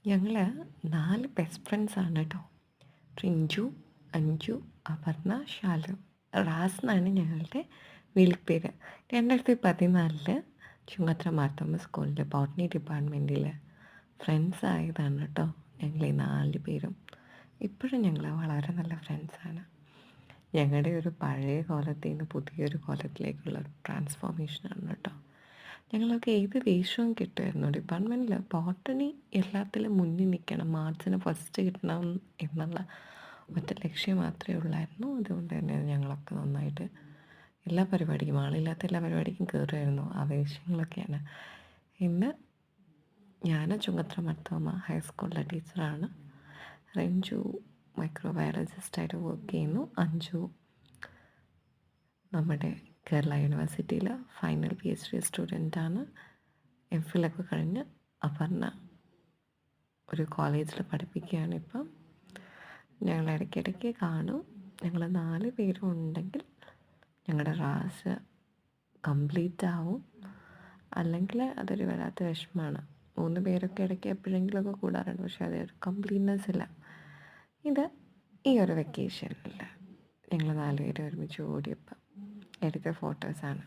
ഞങ്ങൾ 4 ബെസ്റ്റ് ഫ്രണ്ട്സാണ് കേട്ടോ. റിഞ്ചു, അഞ്ജു, അപർണ, ശാലു. റാസ് എന്നാണ് ഞങ്ങളുടെ വിളിപ്പേര്. 2014 ചുങ്കത്ര മാർത്തോമ സ്കൂളിൽ ബോട്ടണി ഡിപ്പാർട്ട്മെൻറ്റിൽ ഫ്രണ്ട്സ് ആയതാണ് കേട്ടോ ഞങ്ങൾ ഈ 4 പേരും. ഇപ്പോഴും ഞങ്ങൾ വളരെ നല്ല ഫ്രണ്ട്സാണ്. ഞങ്ങളുടെ ഒരു പഴയ കോലത്തിൽ നിന്ന് പുതിയൊരു കോലത്തിലേക്കുള്ള ട്രാൻസ്ഫോർമേഷനാണ് കേട്ടോ. ഞങ്ങൾക്ക് ഏത് വേഷവും കിട്ടുമായിരുന്നു. ഡിപ്പാർട്ട്മെൻറ്റിൽ ബോട്ടണി എല്ലാത്തിലും മുന്നിൽ നിൽക്കണം, മാർക്സിന് ഫസ്റ്റ് കിട്ടണം എന്നുള്ള ഒറ്റ ലക്ഷ്യം മാത്രമേ ഉള്ളായിരുന്നു. അതുകൊണ്ട് തന്നെ ഞങ്ങളൊക്കെ നന്നായിട്ട് എല്ലാ പരിപാടിക്കും, ആളില്ലാത്ത എല്ലാ പരിപാടിക്കും കയറുമായിരുന്നു. ആ വേഷങ്ങളൊക്കെയാണ്. ഇന്ന് ഞാൻ ചുങ്കത്ര മർത്തോമ ഹൈസ്കൂളിലെ ടീച്ചറാണ്. റെഞ്ചു മൈക്രോബയോളജിസ്റ്റായിട്ട് വർക്ക് ചെയ്യുന്നു. അഞ്ജു നമ്മുടെ കേരള യൂണിവേഴ്സിറ്റിയിൽ ഫൈനൽ PhD സ്റ്റുഡൻ്റാണ്. MPhilൊക്കെ കഴിഞ്ഞ് അപർണ ഒരു കോളേജിൽ പഠിപ്പിക്കുകയാണ് ഇപ്പം. ഞങ്ങൾ ഇടയ്ക്കിടയ്ക്ക് കാണും. ഞങ്ങൾ 4 പേരും ഉണ്ടെങ്കിൽ ഞങ്ങളുടെ റാസ് കംപ്ലീറ്റ് ആവും. അല്ലെങ്കിൽ അതൊരു വല്ലാത്ത വിഷമമാണ്. 3 പേരൊക്കെ ഇടയ്ക്ക് എപ്പോഴെങ്കിലുമൊക്കെ കൂടാറുണ്ട്, പക്ഷേ അതൊരു കംപ്ലീറ്റ്നെസ് ഇല്ല. ഇത് ഈ ഒരു വെക്കേഷനിൽ ഞങ്ങൾ 4 പേരും ഒരുമിച്ച് കൂടിയപ്പം എടുത്ത ഫോട്ടോസാണ്.